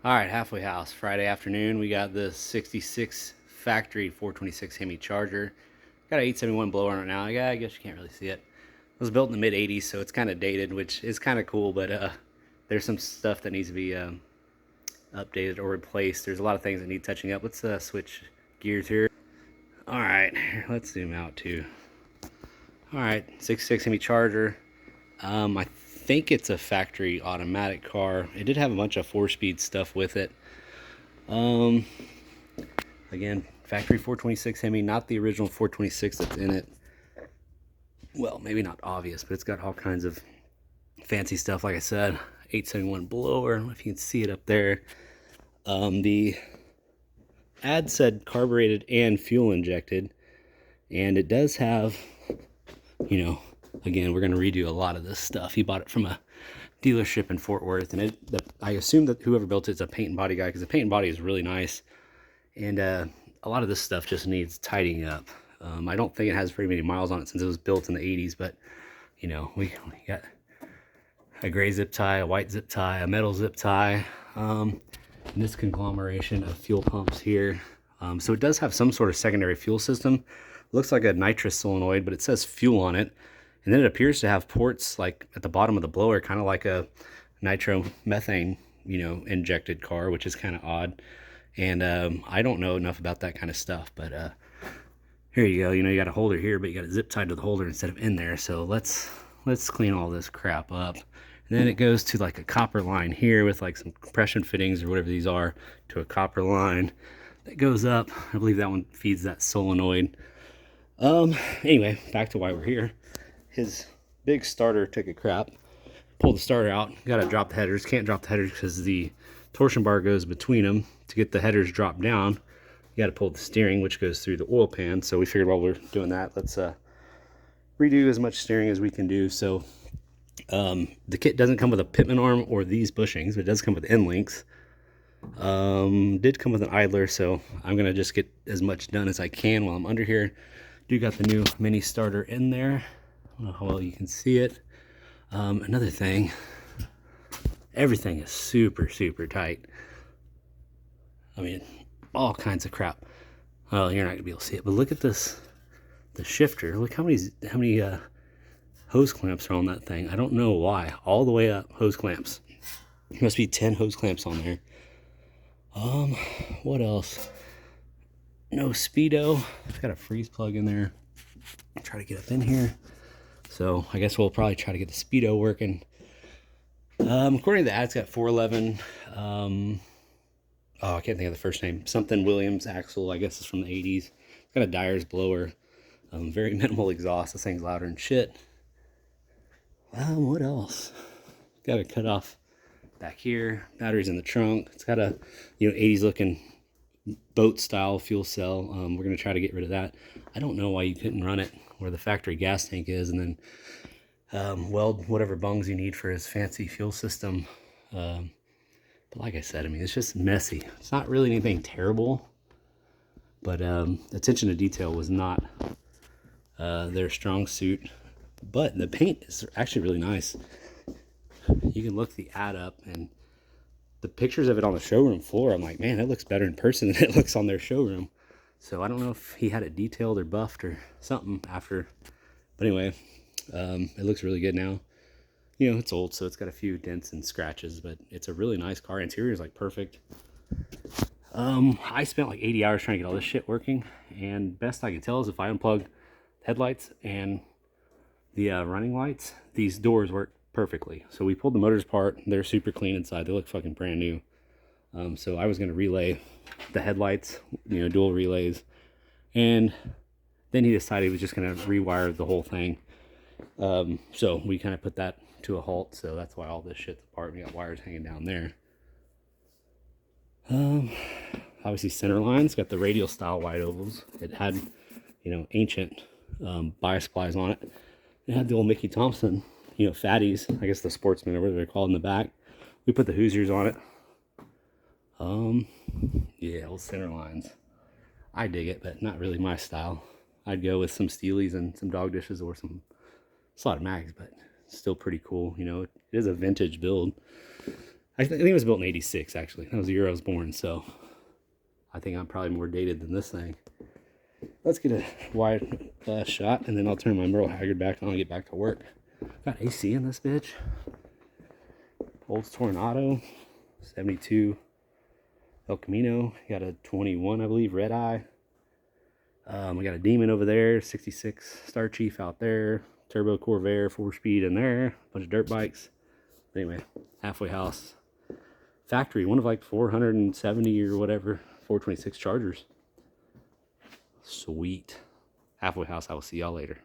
All right, halfway house. Friday afternoon, we got the 66 factory 426 Hemi Charger. Got an 871 blower on it now. Yeah, I guess you can't really see it. It was built in the mid 80s, so it's kind of dated, which is kind of cool, but there's some stuff that needs to be updated or replaced. There's a lot of things that need touching up. Let's switch gears here. All right, let's zoom out too. All right, 66 Hemi Charger. I think it's a factory automatic car. It did have a bunch of 4-speed stuff with it. Um, Again, factory 426 Hemi, not the original 426 that's in it. Well, maybe not obvious, but it's got all kinds of fancy stuff. Like I said, 871 blower. I don't know if you can see it up there. The ad said carbureted and fuel injected, and it does have, again, we're going to redo a lot of this stuff. He bought it from a dealership in Fort Worth, and I assume that whoever built it is a paint and body guy, because the paint and body is really nice. And a lot of this stuff just needs tidying up. I don't think it has very many miles on it since it was built in the 80s, but we got a gray zip tie, a white zip tie, a metal zip tie, and this conglomeration of fuel pumps here. So it does have some sort of secondary fuel system. It looks like a nitrous solenoid, but it says fuel on it. And then it appears to have ports like at the bottom of the blower, kind of like a nitromethane, injected car, which is kind of odd. And I don't know enough about that kind of stuff, but here you go. You got a holder here, but you got it zip tied to the holder instead of in there. So let's clean all this crap up. And then it goes to like a copper line here with like some compression fittings or whatever these are to a copper line that goes up. I believe that one feeds that solenoid. Anyway, back to why we're here. His big starter took a crap. Pulled the starter out. Got to drop the headers. Can't drop the headers because the torsion bar goes between them. To get the headers dropped down, you got to pull the steering, which goes through the oil pan. So we figured while we're doing that, let's redo as much steering as we can do. So the kit doesn't come with a pitman arm or these bushings, but it does come with end links. Did come with an idler, so I'm gonna just get as much done as I can while I'm under here. Do got the new mini starter in there. I don't know how well you can see it. Another thing, everything is super tight. I mean, all kinds of crap. Well, you're not gonna be able to see it, but look at this, the shifter. Look how many hose clamps are on that thing. I don't know why. All the way up, hose clamps. There must be 10 hose clamps on there. What else? No speedo. It's got a freeze plug in there. I'll try to get up in here. So I guess we'll probably try to get the speedo working. According to the ad, it's got 411. I can't think of the first name. Something Williams axle. I guess it's from the 80s. It's got a Dyer's blower. Very minimal exhaust. This thing's louder than shit. What else? Got a cut off back here. Batteries in the trunk. It's got a 80s looking boat style fuel cell. We're gonna try to get rid of that. I don't know why you couldn't run it where the factory gas tank is, and then weld whatever bungs you need for his fancy fuel system. But like I said, I mean, it's just messy. It's not really anything terrible, but attention to detail was not their strong suit. But the paint is actually really nice. You can look the ad up, and the pictures of it on the showroom floor, I'm like, man, it looks better in person than it looks on their showroom. So I don't know if he had it detailed or buffed or something after. But anyway, it looks really good now. It's old, so it's got a few dents and scratches, but it's a really nice car. Interior is like perfect. I spent like 80 hours trying to get all this shit working, and best I can tell is if I unplug headlights and the running lights, these doors work perfectly. So we pulled the motors apart. They're super clean inside. They look fucking brand new. So I was going to relay the headlights, dual relays, and then he decided he was just going to rewire the whole thing. So we kind of put that to a halt. So that's why all this shit's apart. We got wires hanging down there. Obviously center lines, got the radial style wide ovals. It had, ancient bias supplies on it. It had the old Mickey Thompson, fatties, I guess the Sportsman or whatever they're called in the back. We put the Hoosiers on it. Yeah, old center lines. I dig it, but not really my style. I'd go with some Steelies and some dog dishes or some slotted mags, but still pretty cool. It is a vintage build. I think it was built in 86, actually. That was the year I was born, so I think I'm probably more dated than this thing. Let's get a wide shot, and then I'll turn my Merle Haggard back on and get back to work. Got AC in this bitch. Olds Tornado, 72 El Camino. Got a 21, I believe, Red Eye. We got a Demon over there, 66 Star Chief out there. Turbo Corvair, 4-speed in there. Bunch of dirt bikes. Anyway, halfway house. Factory, one of like 470 or whatever, 426 Chargers. Sweet. Halfway house, I will see y'all later.